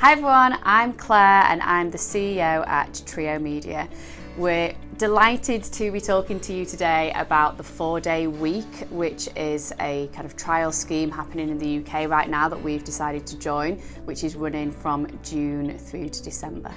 Hi everyone, I'm Claire and I'm the CEO at Trio Media. We're delighted to be talking to you today about the 4-day week, which is a kind of trial scheme happening in the UK right now that we've decided to join, which is running from June through to December.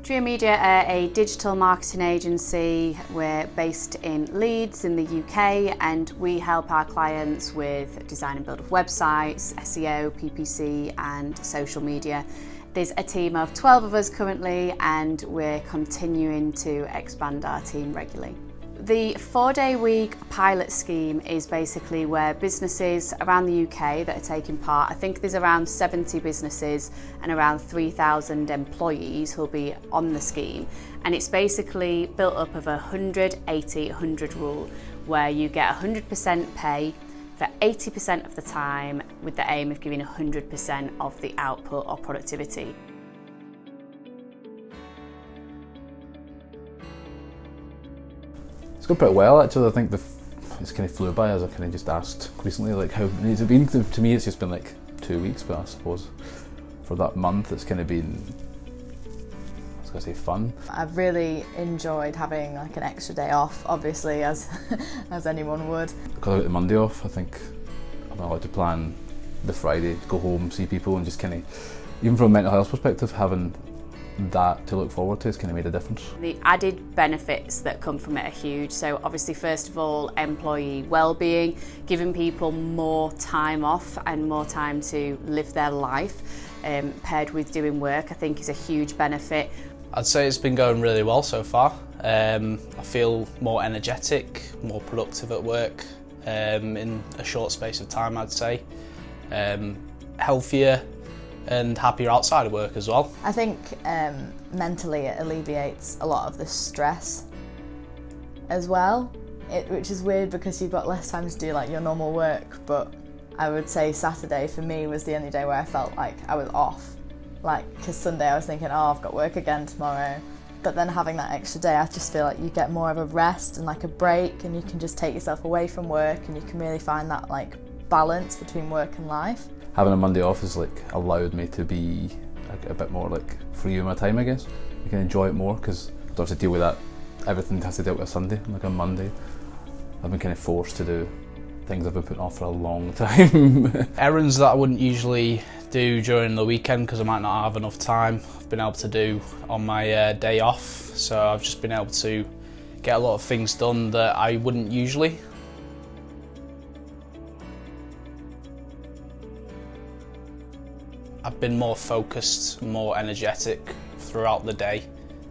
Trio Media are a digital marketing agency. We're based in Leeds in the UK and we help our clients with design and build of websites, SEO, PPC and social media. There's a team of 12 of us currently and we're continuing to expand our team regularly. The 4-day week pilot scheme is basically where businesses around the UK that are taking part, I think there's around 70 businesses and around 3,000 employees who'll be on the scheme. And it's basically built up of a 100-80-100 rule where you get 100% pay for 80% of the time with the aim of giving 100% of the output or productivity. It's gone pretty well actually. I think it's kind of flew by, as I kind of just asked recently, like how many has it been? To me it's just been like 2 weeks, but I suppose for that month it's kind of been, I was going to say, fun. I've really enjoyed having like an extra day off, obviously, as anyone would. Because I got the Monday off, I think I'm allowed to plan the Friday, go home, see people, and just kind of, even from a mental health perspective, having that to look forward to has kind of made a difference. The added benefits that come from it are huge. So obviously, first of all, employee well-being, giving people more time off and more time to live their life, paired with doing work, I think is a huge benefit. I'd say it's been going really well so far. I feel more energetic, more productive at work in a short space of time, I'd say. Healthier and happier outside of work as well. I think mentally it alleviates a lot of the stress as well, which is weird because you've got less time to do like your normal work, but I would say Saturday for me was the only day where I felt like I was off. Like, because Sunday I was thinking, oh, I've got work again tomorrow. But then having that extra day, I just feel like you get more of a rest and like a break, and you can just take yourself away from work and you can really find that like balance between work and life. Having a Monday off has like allowed me to be a bit more like free with my time, I guess. You can enjoy it more because I don't have to deal with that. Everything has to deal with a Sunday, like on Monday. I've been kind of forced to do things I've been putting off for a long time. Errands that I wouldn't usually do during the weekend because I might not have enough time, I've been able to do on my day off. So I've just been able to get a lot of things done that I wouldn't usually. I've been more focused, more energetic throughout the day.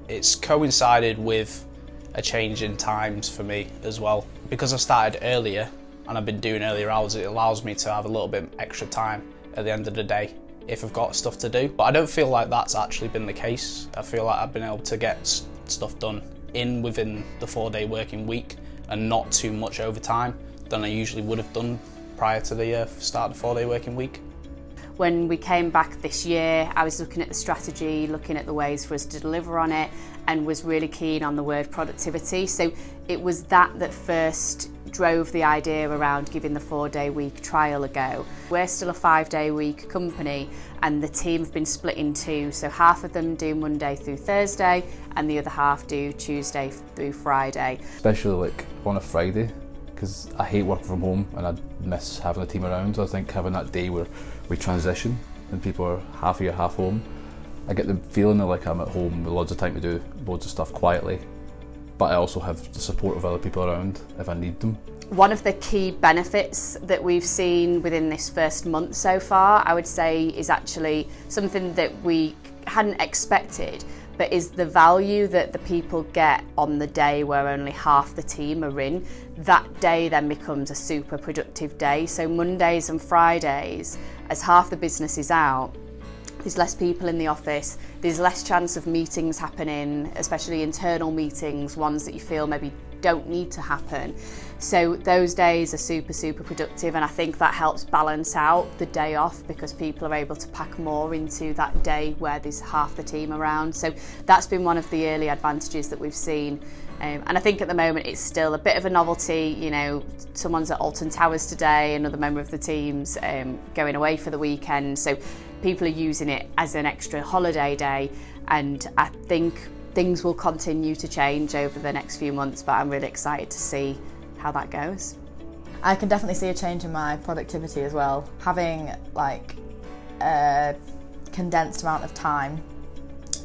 It's coincided with a change in times for me as well. Because I started earlier and I've been doing earlier hours, it allows me to have a little bit extra time at the end of the day if I've got stuff to do. But I don't feel like that's actually been the case. I feel like I've been able to get stuff done within the 4-day working week and not too much overtime than I usually would have done prior to the start of the 4-day working week. When we came back this year, I was looking at the strategy, looking at the ways for us to deliver on it, and was really keen on the word productivity. So it was that first drove the idea around giving the 4-day week trial a go. We're still a 5-day week company and the team have been split in two. So half of them do Monday through Thursday and the other half do Tuesday through Friday. Especially like on a Friday, because I hate working from home and I miss having a team around. So I think having that day where we transition and people are half here, half home, I get the feeling that like I'm at home with loads of time to do loads of stuff quietly, but I also have the support of other people around if I need them. One of the key benefits that we've seen within this first month so far, I would say, is actually something that we hadn't expected, but is the value that the people get on the day where only half the team are in. That day then becomes a super productive day. So Mondays and Fridays, as half the business is out, there's less people in the office, there's less chance of meetings happening, especially internal meetings, ones that you feel maybe don't need to happen. So those days are super, super productive, and I think that helps balance out the day off because people are able to pack more into that day where there's half the team around. So that's been one of the early advantages that we've seen. And I think at the moment it's still a bit of a novelty. You know, someone's at Alton Towers today, another member of the team's going away for the weekend. So people are using it as an extra holiday day, and I think things will continue to change over the next few months, but I'm really excited to see how that goes. I can definitely see a change in my productivity as well. Having like a condensed amount of time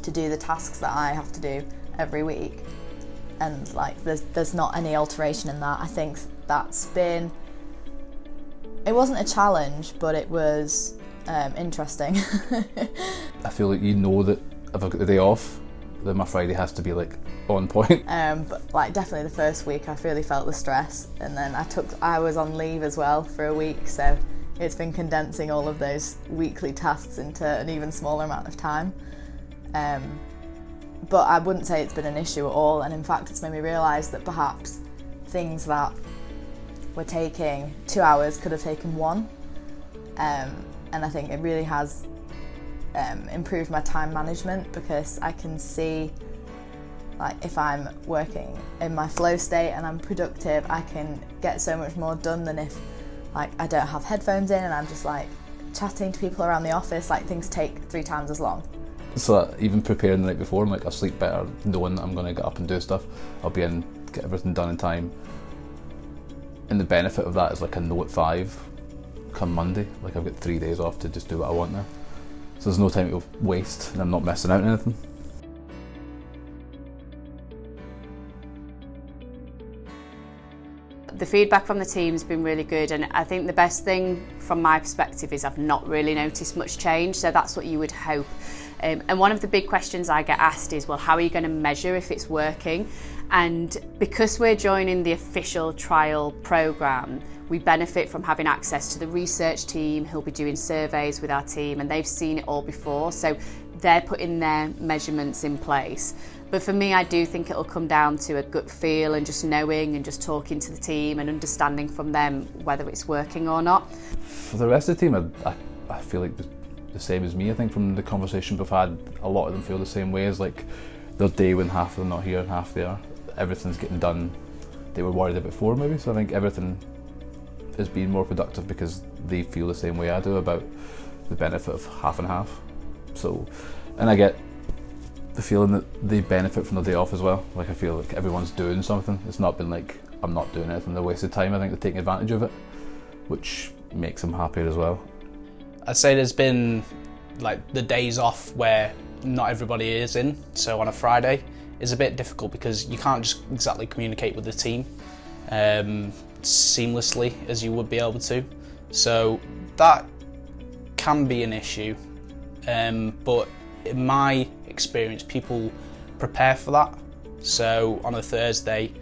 to do the tasks that I have to do every week, and like there's not any alteration in that. I think that's been, it wasn't a challenge, but it was interesting. I feel like you know that if I've got the day off, then my Friday has to be like on point. But like definitely the first week I really felt the stress, and then I was on leave as well for a week, so it's been condensing all of those weekly tasks into an even smaller amount of time. But I wouldn't say it's been an issue at all, and in fact it's made me realise that perhaps things that were taking 2 hours could have taken 1, and I think it really has improved my time management, because I can see, like, if I'm working in my flow state and I'm productive, I can get so much more done than if like I don't have headphones in and I'm just like chatting to people around the office. Like, things take 3 times as long. So even preparing the night before, I'm like, I'll sleep better knowing that I'm going to get up and do stuff. I'll be in, get everything done in time. And the benefit of that is, like, I know at 5 come Monday, like, I've got 3 days off to just do what I want now. So there's no time to waste, and I'm not missing out on anything. The feedback from the team's been really good, and I think the best thing from my perspective is I've not really noticed much change, so that's what you would hope. And one of the big questions I get asked is, well, how are you going to measure if it's working? And because we're joining the official trial programme, we benefit from having access to the research team who'll be doing surveys with our team, and they've seen it all before, so they're putting their measurements in place. But for me, I do think it'll come down to a gut feel and just knowing and just talking to the team and understanding from them whether it's working or not. For the rest of the team, I feel like the same as me. I think from the conversations we've had, a lot of them feel the same way, as like their day when half of them not here and half there. Everything's getting done they were worried about before, maybe. So I think everything has been more productive because they feel the same way I do about the benefit of half and half. So, and I get the feeling that they benefit from the day off as well. Like, I feel like everyone's doing something. It's not been like, I'm not doing anything, they're wasting time. I think they're taking advantage of it, which makes them happier as well. I'd say there's been like the days off where not everybody is in, so on a Friday is a bit difficult because you can't just exactly communicate with the team seamlessly as you would be able to. So that can be an issue, but in my experience, people prepare for that. So on a Thursday,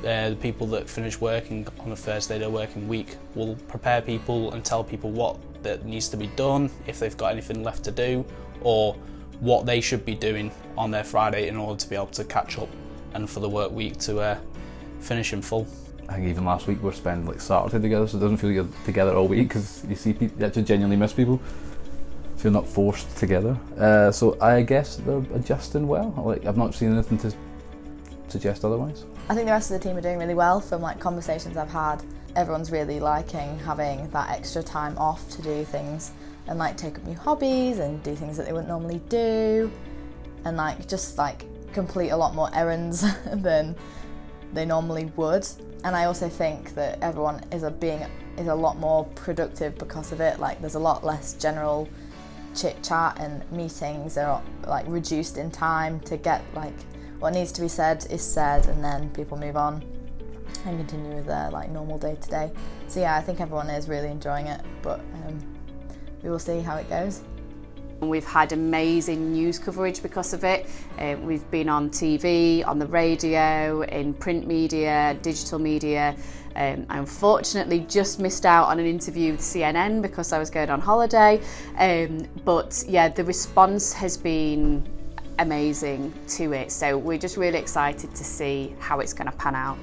the people that finish working on a Thursday, their working week, will prepare people and tell people what that needs to be done, if they've got anything left to do, or what they should be doing on their Friday in order to be able to catch up and for the work week to finish in full. I think even last week we're spending like Saturday together, so it doesn't feel like you're together all week because you see people, you actually genuinely miss people, so you're not forced together. So I guess they're adjusting well. Like, I've not seen anything to suggest otherwise. I think the rest of the team are doing really well. From like conversations I've had, everyone's really liking having that extra time off to do things and like take up new hobbies and do things that they wouldn't normally do, and like just like complete a lot more errands than they normally would. And I also think that everyone is a lot more productive because of it. Like, there's a lot less general chit chat, and meetings are like reduced in time to get like what needs to be said is said, and then people move on and continue with their like normal day to day. So yeah, I think everyone is really enjoying it, but we will see how it goes. We've had amazing news coverage because of it. We've been on TV, on the radio, in print media, digital media. I unfortunately just missed out on an interview with CNN because I was going on holiday. But yeah, the response has been amazing to it. So we're just really excited to see how it's going to pan out.